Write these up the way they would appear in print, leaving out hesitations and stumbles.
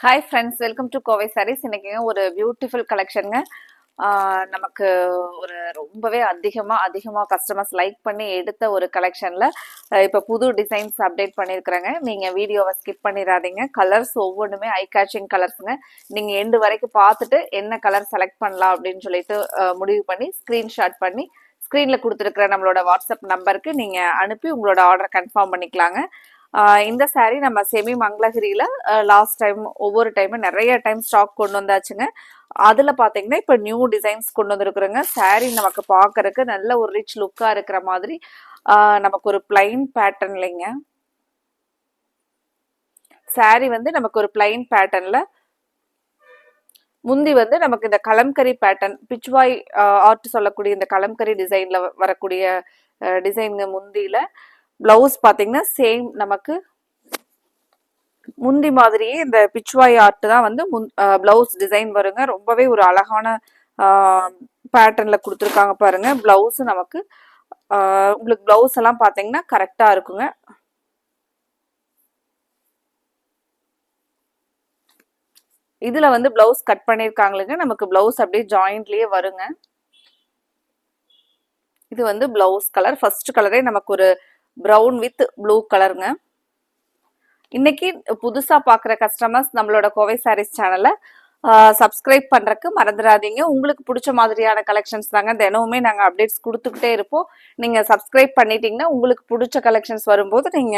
Hi friends, welcome to Kovai sarees. இன்னைக்குங்க ஒரு beautiful கலெக்ஷனுங்க. நமக்கு ஒரு ரொம்பவே அதிகமாக கஸ்டமர்ஸ் லைக் பண்ணி எடுத்த ஒரு கலெக்ஷனில் இப்போ புது டிசைன்ஸ் அப்டேட் பண்ணியிருக்கிறேங்க. நீங்கள் வீடியோவை ஸ்கிப் பண்ணிடாதீங்க. கலர்ஸ் ஒவ்வொன்றுமே ஐ கேச்சிங் கலர்ஸுங்க. நீங்கள் எண்டு வரைக்கும் பார்த்துட்டு என்ன கலர் செலக்ட் பண்ணலாம் அப்படின்னு சொல்லிட்டு முடிவு பண்ணி ஸ்க்ரீன்ஷாட் பண்ணி ஸ்க்ரீனில் கொடுத்துருக்குற நம்மளோட வாட்ஸ்அப் நம்பருக்கு நீங்கள் அனுப்பி உங்களோட ஆர்டர் கன்ஃபார்ம் பண்ணிக்கலாங்க. இந்த சாரீ நம்ம செமி மங்களகிரியில் லாஸ்ட் டைம் ஒவ்வொரு டைமும் நிறைய டைம் ஸ்டாக் கொண்டு வந்தாச்சுங்க. அதில் பார்த்தீங்கன்னா இப்போ நியூ டிசைன்ஸ் கொண்டு வந்துருக்குறோங்க. சாரீ நமக்கு பார்க்கறதுக்கு நல்ல ஒரு ரிச் லுக்காக இருக்கிற மாதிரி நமக்கு ஒரு பிளைன் பேட்டர்ன் இல்லைங்க. சாரீ வந்து நமக்கு ஒரு பிளைன் பேட்டர்னில் முந்தி வந்து நமக்கு இந்த கலம்கரி பேட்டர்ன் பிச்வாய் ஆர்ட் சொல்லக்கூடிய இந்த கலம்கரி டிசைனில் வரக்கூடிய டிசைனுங்க. முந்தியில் பிளவுஸ் பார்த்தீங்கன்னா சேம் நமக்கு முந்தி மாதிரியே இந்த பிச்வாய் ஆர்ட் தான் வந்து பிளவுஸ் டிசைன் வருங்க. ரொம்பவே ஒரு அழகான பேட்டர்ன்ல கொடுத்துருக்காங்க பாருங்க. பிளவுஸ் நமக்கு உங்களுக்கு பிளவுஸ் எல்லாம் பார்த்தீங்கன்னா கரெக்டா இருக்குங்க. இதுல வந்து பிளவுஸ் கட் பண்ணிருக்காங்களுங்க. நமக்கு பிளவுஸ் அப்படியே ஜாயிண்ட்லயே வருங்க. இது வந்து பிளவுஸ் கலர். ஃபர்ஸ்ட் கலரே நமக்கு ஒரு பிரவுன் வித் ப்ளூ கலருங்க. இன்னைக்கு புதுசா பாக்குற கஸ்டமர்ஸ் நம்மளோட கோவை சாரீஸ் சேனலை சப்ஸ்கிரைப் பண்றதுக்கு மறந்துடாதீங்க. உங்களுக்கு பிடிச்ச மாதிரியான கலெக்ஷன்ஸ் தாங்க தினமுமே நாங்கள் அப்டேட்ஸ் கொடுத்துக்கிட்டே இருப்போம். நீங்க சப்ஸ்கிரைப் பண்ணிட்டீங்கன்னா உங்களுக்கு பிடிச்ச கலெக்ஷன்ஸ் வரும்போது நீங்க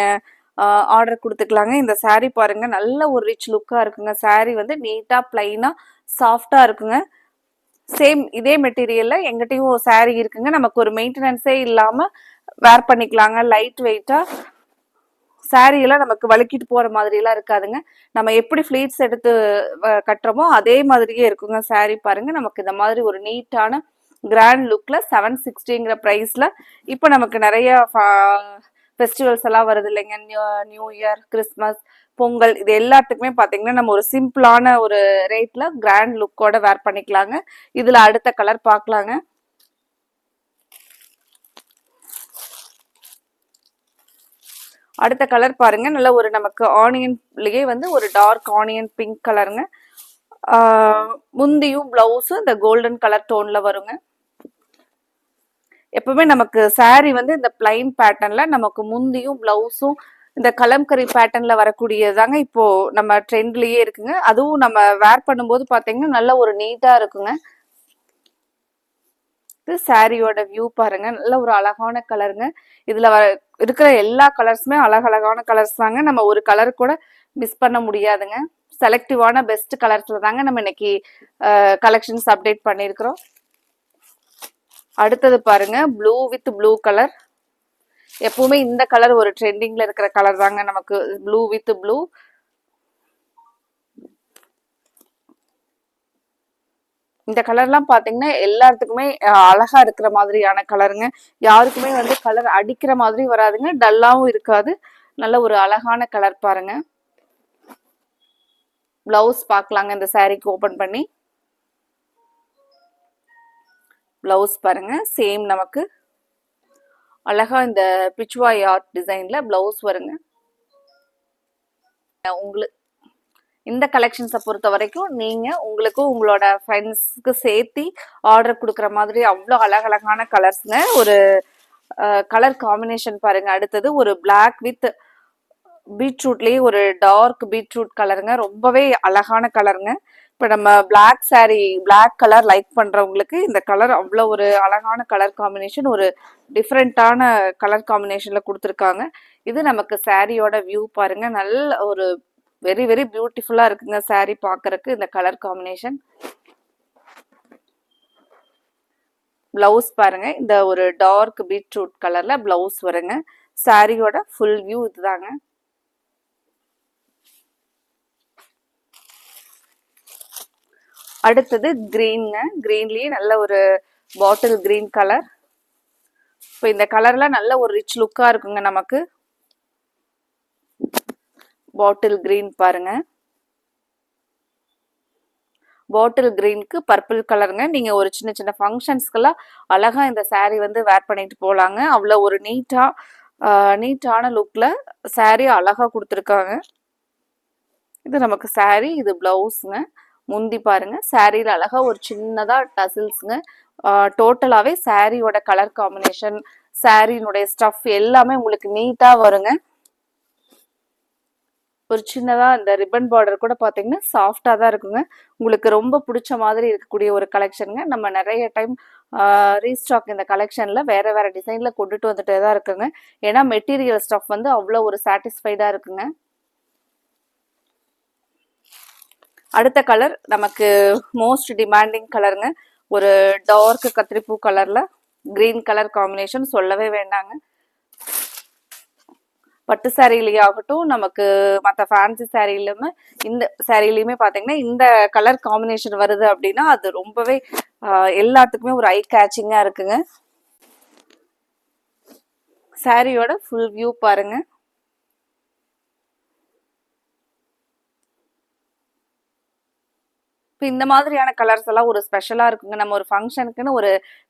ஆர்டர் கொடுத்துக்கலாங்க. இந்த சாரீ பாருங்க, நல்ல ஒரு ரிச் லுக்கா இருக்குங்க. சாரீ வந்து நீட்டா பிளைனா சாஃப்டா இருக்குங்க. சேம் இதே மெட்டீரியல்ல எங்கிட்டையும் சாரீ இருக்குங்க. நமக்கு ஒரு மெயின்டெனன்ஸே இல்லாம வேர் பண்ணிக்கலாங்க. லைட் வெயிட்டா சாரீ எல்லாம் நமக்கு வலிக்கிட்டு போற மாதிரி எல்லாம் இருக்காதுங்க. நம்ம எப்படி ஃபிளீட்ஸ் எடுத்து கட்டுறோமோ அதே மாதிரியே இருக்குங்க. சாரீ பாருங்க, நமக்கு இந்த மாதிரி ஒரு நீட்டான கிராண்ட் லுக்ல 760ங்கிற பிரைஸ்ல இப்போ நமக்கு நிறைய ஃபெஸ்டிவல்ஸ் எல்லாம் வருது இல்லைங்க. நியூ இயர், கிறிஸ்மஸ், பொங்கல், இது எல்லாத்துக்குமே பாத்தீங்கன்னா நம்ம ஒரு சிம்பிளான ஒரு ரேட்ல கிராண்ட் லுக்கோட வேர் பண்ணிக்கலாங்க. இதுல அடுத்த கலர் பார்க்கலாங்க. அடுத்த கலர் பாருங்க, நல்ல ஒரு நமக்கு ஆனியன்லயே வந்து ஒரு டார்க் ஆனியன் பிங்க் கலருங்க. முந்தியும் பிளவுஸும் இந்த கோல்டன் கலர் டோன்ல வருங்க. எப்பவுமே நமக்கு சாரீ வந்து இந்த பிளைன் பேட்டர்ன்ல நமக்கு முந்தியும் பிளவுஸும் இந்த கலம்கரி பேட்டர்ன்ல வரக்கூடியதாங்க இப்போ நம்ம ட்ரெண்ட்லயே இருக்குங்க. அதுவும் நம்ம வேர் பண்ணும்போது பாத்தீங்கன்னா நல்ல ஒரு நீட்டா இருக்குங்க. இது சாரியோட வியூ பாருங்க, நல்ல ஒரு அழகான கலருங்க. இதுல இருக்கிற எல்லா கலர்ஸுமே அழகழகான கலர்ஸ் தாங்க. நம்ம ஒரு கலர் கூட மிஸ் பண்ண முடியாதுங்க. செலக்டிவான பெஸ்ட் கலர்ஸ்ல தாங்க நம்ம இன்னைக்கு கலெக்ஷன்ஸ் அப்டேட் பண்ணியிருக்கிறோம். அடுத்தது பாருங்க, ப்ளூ வித் ப்ளூ கலர். எப்பவுமே இந்த கலர் ஒரு ட்ரெண்டிங்ல இருக்கிற கலர் தாங்க நமக்கு. Blue with blue. இந்த கலர்லாம் பாத்தீங்கன்னா எல்லாத்துக்குமே அழகா இருக்கிற மாதிரியான கலருங்க. யாருக்குமே வந்து கலர் அடிக்கிற மாதிரி வராதுங்க, டல்லாவும் இருக்காது. நல்ல ஒரு அழகான கலர் பாருங்க. பிளவுஸ் பார்க்கலாங்க. இந்த சாரீக்கு ஓபன் பண்ணி பிளவுஸ் பாருங்க. சேம் நமக்கு அழகா இந்த பிச்வாய் ஆர்ட் டிசைன்ல பிளவுஸ் வருங்க. உங்களுக்கு இந்த கலெக்ஷன்ஸை பொறுத்த வரைக்கும் நீங்க உங்களுக்கும் உங்களோட ஃப்ரெண்ட்ஸ்க்கு சேர்த்து ஆர்டர் கொடுக்குற மாதிரி அவ்வளோ அழகழகான கலர்ஸ்ங்க. ஒரு கலர் காம்பினேஷன் பாருங்க. அடுத்தது ஒரு பிளாக் வித் பீட்ரூட்லயே ஒரு டார்க் பீட்ரூட் கலருங்க. ரொம்பவே அழகான கலருங்க. இப்போ நம்ம black sari, black colour like பண்றவங்களுக்கு இந்த கலர் அவ்வளோ ஒரு அழகான கலர் காம்பினேஷன், ஒரு டிஃப்ரெண்டான கலர் காம்பினேஷன்ல கொடுத்துருக்காங்க. இது நமக்கு சாரியோட வியூ பாருங்க. நல்ல ஒரு வெரி வெரி பியூட்டிஃபுல்லா இருக்குங்க சாரீ பார்க்கறதுக்கு இந்த கலர் காம்பினேஷன். பிளவுஸ் பாருங்க, இந்த ஒரு டார்க் பீட்ரூட் கலர்ல பிளவுஸ் வருங்க. சாரியோட ஃபுல் வியூ இதுதாங்க. அடுத்தது கிரீன்ங்க. கிரீன்லயே நல்ல ஒரு பாட்டில் கிரீன் கலர். இப்போ இந்த கலர்ல நல்ல ஒரு ரிச் லுக்கா இருக்குங்க நமக்கு. பாட்டில் கிரீன் பாருங்க. பாட்டில் கிரீனுக்கு பர்பிள் கலருங்க. நீங்க ஒரு சின்ன சின்ன ஃபங்க்ஷன்ஸ்க்கெல்லாம் அழகா இந்த சாரீ வந்து வேர் பண்ணிட்டு போகலாங்க. அவ்வளோ ஒரு நீட்டான லுக்ல சாரீ அழகா கொடுத்துருக்காங்க. இது நமக்கு saree, இது பிளவுஸ்ங்க. முந்தி பாருங்க, சாரியில அழகா ஒரு சின்னதா டசில்ஸ்ங்க. டோட்டலாவே சாரியோட கலர் காம்பினேஷன், சாரியினுடைய ஸ்டஃப் எல்லாமே உங்களுக்கு நீட்டா வருங்க. ஒரு சின்னதா இந்த ரிப்பன் பார்டர் கூட பாத்தீங்கன்னா சாஃப்டா தான் இருக்குங்க. உங்களுக்கு ரொம்ப பிடிச்ச மாதிரி இருக்கக்கூடிய ஒரு கலெக்ஷனுங்க. நம்ம நிறைய டைம் ரீஸ்டாக் இந்த கலெக்ஷன்ல வேற வேற டிசைன்ல கொண்டுட்டு வந்துட்டே தான் இருக்குங்க. ஏன்னா மெட்டீரியல் ஸ்டஃப் வந்து அவ்வளோ ஒரு சாட்டிஸ்ஃபைடா இருக்குங்க. அடுத்த கலர் நமக்கு மோஸ்ட் டிமாண்டிங் கலருங்க. ஒரு டார்க் கத்திரிப்பூ கலர்ல கிரீன் கலர் காம்பினேஷன் சொல்லவே வேண்டாங்க. பட்டு சாரிலேயே ஆகட்டும், நமக்கு மற்ற ஃபேன்சி சாரிலுமே இந்த சாரிலையுமே பார்த்தீங்கன்னா இந்த கலர் காம்பினேஷன் வருது அப்படின்னா அது ரொம்பவே எல்லாத்துக்குமே ஒரு ஐ கேச்சிங்கா இருக்குங்க. சாரியோட ஃபுல் வியூ பாருங்க. இப்போ இந்த மாதிரியான கலர்ஸ் எல்லாம் ஒரு ஸ்பெஷலா இருக்குங்க. நம்ம ஒரு ஃபங்க்ஷனுக்குன்னு ஒரு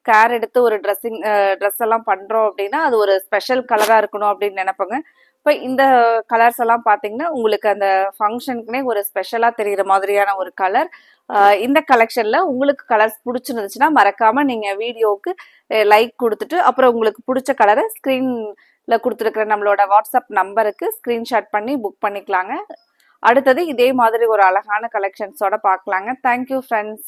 கேர் எடுத்து ஒரு ட்ரெஸ் எல்லாம் பண்றோம் அப்படின்னா அது ஒரு ஸ்பெஷல் கலரா இருக்கணும் அப்படின்னு நினைப்போங்க. இப்போ இந்த கலர்ஸ் எல்லாம் பார்த்தீங்கன்னா உங்களுக்கு அந்த ஃபங்க்ஷனுக்குனே ஒரு ஸ்பெஷலா தெரிகிற மாதிரியான ஒரு கலர். இந்த கலெக்ஷன்ல உங்களுக்கு கலர்ஸ் பிடிச்சிருந்துச்சுன்னா மறக்காம நீங்க வீடியோவுக்கு லைக் கொடுத்துட்டு அப்புறம் உங்களுக்கு பிடிச்ச கலரை ஸ்க்ரீன்ல கொடுத்துருக்கிற நம்மளோட வாட்ஸ்அப் நம்பருக்கு ஸ்க்ரீன்ஷாட் பண்ணி புக் பண்ணிக்கலாங்க. அடுத்தது இதே மாதிரி ஒரு அழகான கலெக்ஷன்ஸோட பார்க்கலாங்க. Thank you friends.